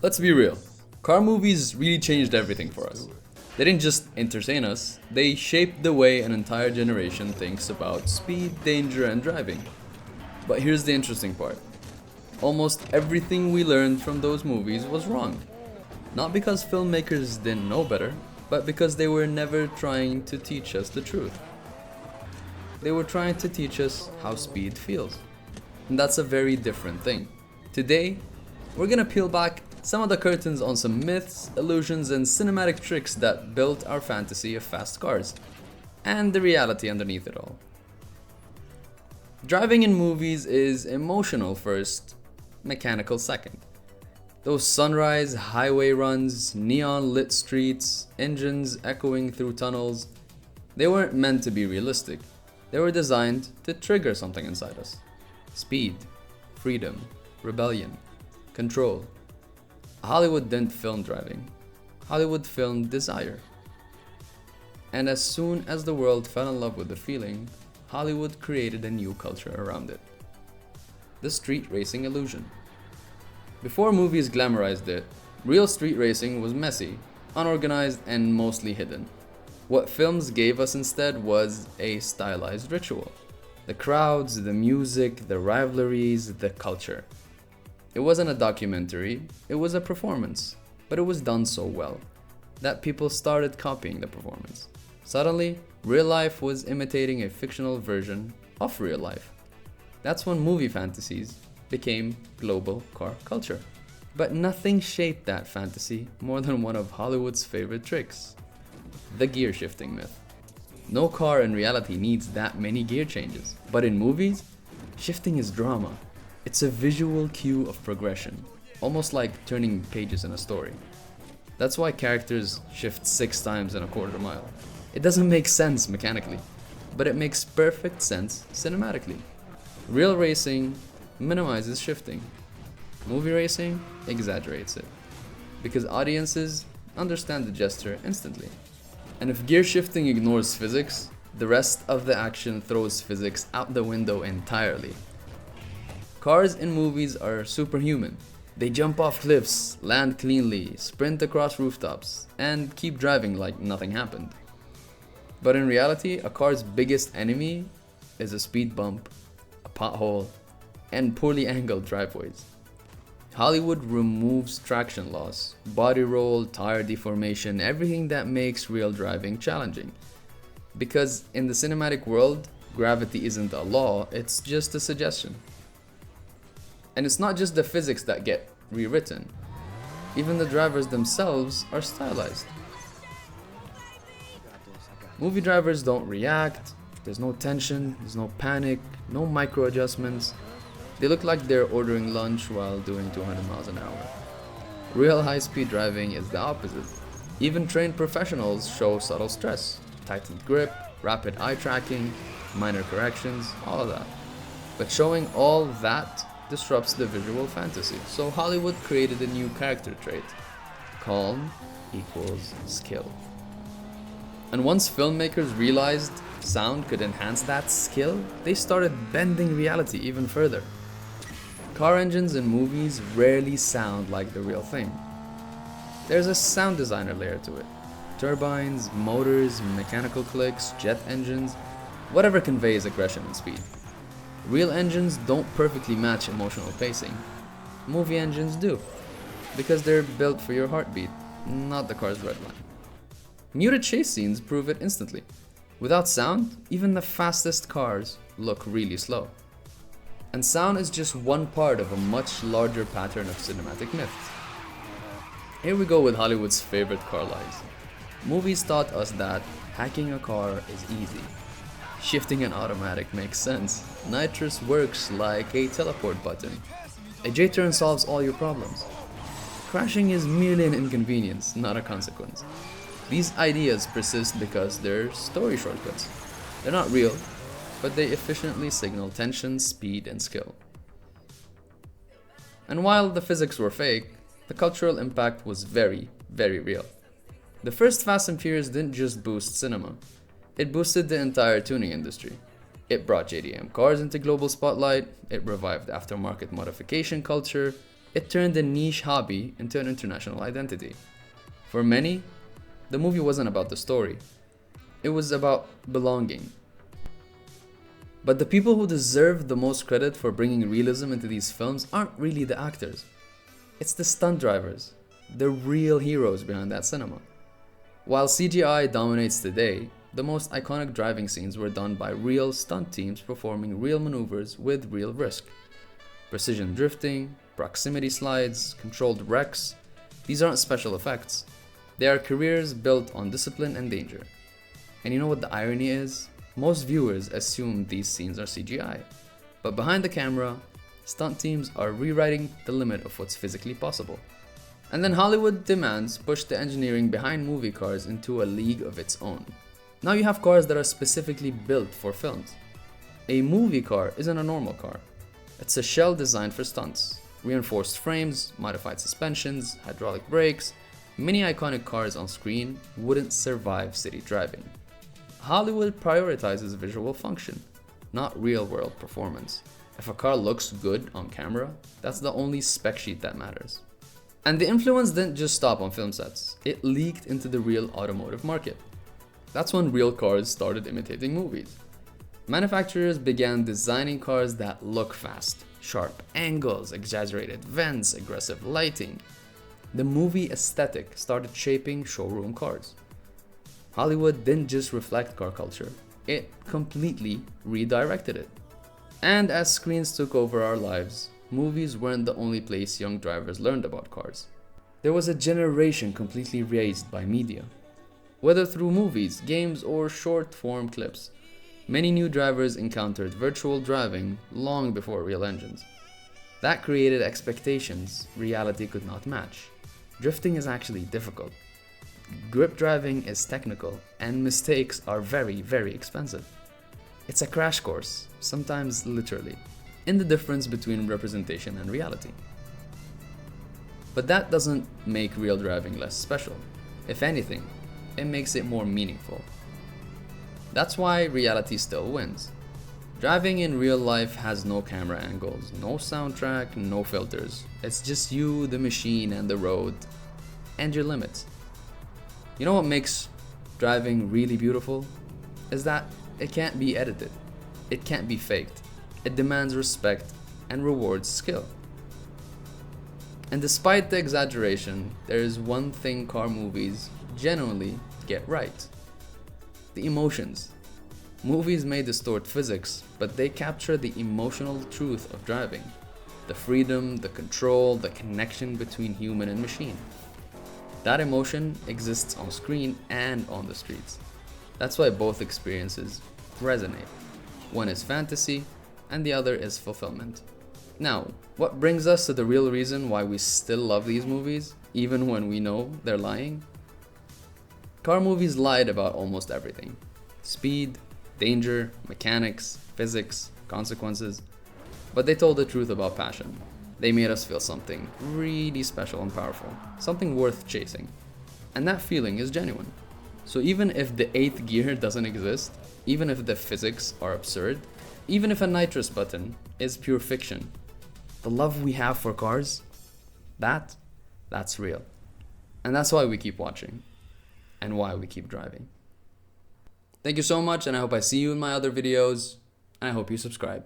Let's be real. Car movies really changed everything for us. They didn't just entertain us, they shaped the way an entire generation thinks about speed, danger, and driving. But here's the interesting part. Almost everything we learned from those movies was wrong. Not because filmmakers didn't know better, but because they were never trying to teach us the truth. They were trying to teach us how speed feels. And that's a very different thing. Today, we're gonna peel back some of the curtains on some myths, illusions, and cinematic tricks that built our fantasy of fast cars, and the reality underneath it all. Driving in movies is emotional first, mechanical second. Those sunrise highway runs, neon lit streets, engines echoing through tunnels, they weren't meant to be realistic. They were designed to trigger something inside us. Speed, freedom, rebellion, control. Hollywood didn't film driving. Hollywood filmed desire. And as soon as the world fell in love with the feeling, Hollywood created a new culture around it. The street racing illusion. Before movies glamorized it, real street racing was messy, unorganized, and mostly hidden. What films gave us instead was a stylized ritual. The crowds, the music, the rivalries, the culture. It wasn't a documentary, it was a performance, but it was done so well that people started copying the performance. Suddenly, real life was imitating a fictional version of real life. That's when movie fantasies became global car culture. But nothing shaped that fantasy more than one of Hollywood's favorite tricks: the gear shifting myth. No car in reality needs that many gear changes, but in movies, shifting is drama. It's a visual cue of progression, almost like turning pages in a story. That's why characters shift 6 times in a quarter mile. It doesn't make sense mechanically, but it makes perfect sense cinematically. Real racing minimizes shifting. Movie racing exaggerates it, because audiences understand the gesture instantly. And if gear shifting ignores physics, the rest of the action throws physics out the window entirely. Cars in movies are superhuman. They jump off cliffs, land cleanly, sprint across rooftops, and keep driving like nothing happened. But in reality, a car's biggest enemy is a speed bump, a pothole, and poorly angled driveways. Hollywood removes traction loss, body roll, tire deformation, everything that makes real driving challenging. Because in the cinematic world, gravity isn't a law, it's just a suggestion. And it's not just the physics that get rewritten. Even the drivers themselves are stylized. Movie drivers don't react, there's no tension, there's no panic, no micro adjustments. They look like they're ordering lunch while doing 200 miles an hour. Real high-speed driving is the opposite. Even trained professionals show subtle stress, tightened grip, rapid eye tracking, minor corrections, all of that. But showing all that disrupts the visual fantasy. So Hollywood created a new character trait. Calm equals skill. And once filmmakers realized sound could enhance that skill, they started bending reality even further. Car engines in movies rarely sound like the real thing. There's a sound designer layer to it. Turbines, motors, mechanical clicks, jet engines, whatever conveys aggression and speed. Real engines don't perfectly match emotional pacing. Movie engines do, because they're built for your heartbeat, not the car's red line. Muted chase scenes prove it instantly. Without sound, even the fastest cars look really slow. And sound is just one part of a much larger pattern of cinematic myths. Here we go with Hollywood's favorite car lies. Movies taught us that hacking a car is easy. Shifting an automatic makes sense. Nitrous works like a teleport button. A J-turn solves all your problems. Crashing is merely an inconvenience, not a consequence. These ideas persist because they're story shortcuts. They're not real, but they efficiently signal tension, speed, and skill. And while the physics were fake, the cultural impact was very, very real. The first Fast and Furious didn't just boost cinema, it boosted the entire tuning industry. It brought JDM cars into global spotlight, it revived aftermarket modification culture, It turned a niche hobby into an international identity. For many, the movie wasn't about the story. It was about belonging. But the people who deserve the most credit for bringing realism into these films aren't really the actors. It's the stunt drivers, the real heroes behind that cinema. While CGI dominates today, the most iconic driving scenes were done by real stunt teams performing real maneuvers with real risk. Precision drifting, proximity slides, controlled wrecks, these aren't special effects. They are careers built on discipline and danger. And you know what the irony is? Most viewers assume these scenes are CGI. But behind the camera, stunt teams are rewriting the limit of what's physically possible. And then Hollywood demands push the engineering behind movie cars into a league of its own. Now you have cars that are specifically built for films. A movie car isn't a normal car. It's a shell designed for stunts. Reinforced frames, modified suspensions, hydraulic brakes. Many iconic cars on screen wouldn't survive city driving. Hollywood prioritizes visual function, not real-world performance. If a car looks good on camera, that's the only spec sheet that matters. And the influence didn't just stop on film sets, it leaked into the real automotive market. That's when real cars started imitating movies. Manufacturers began designing cars that look fast, sharp angles, exaggerated vents, aggressive lighting. The movie aesthetic started shaping showroom cars. Hollywood didn't just reflect car culture, it completely redirected it. And as screens took over our lives, movies weren't the only place young drivers learned about cars. There was a generation completely raised by media. Whether through movies, games, or short-form clips, many new drivers encountered virtual driving long before real engines. That created expectations reality could not match. Drifting is actually difficult. Grip driving is technical, and mistakes are very, very expensive. It's a crash course, sometimes literally, in the difference between representation and reality. But that doesn't make real driving less special. If anything, it makes it more meaningful. That's why reality still wins. Driving in real life has no camera angles, no soundtrack, no filters. It's just you, the machine, and the road, and your limits. You know what makes driving really beautiful? Is that it can't be edited. It can't be faked. It demands respect and rewards skill. And despite the exaggeration, there is one thing car movies genuinely get right. The emotions. Movies may distort physics, but they capture the emotional truth of driving. The freedom, the control, the connection between human and machine. That emotion exists on screen and on the streets. That's why both experiences resonate. One is fantasy, and the other is fulfillment. Now, what brings us to the real reason why we still love these movies, even when we know they're lying? Car movies lied about almost everything. Speed, danger, mechanics, physics, consequences. But they told the truth about passion. They made us feel something really special and powerful, something worth chasing. And that feeling is genuine. So even if the 8th gear doesn't exist, even if the physics are absurd, even if a nitrous button is pure fiction, the love we have for cars, that's real. And that's why we keep watching, and why we keep driving. Thank you so much, and I hope I see you in my other videos, and I hope you subscribe.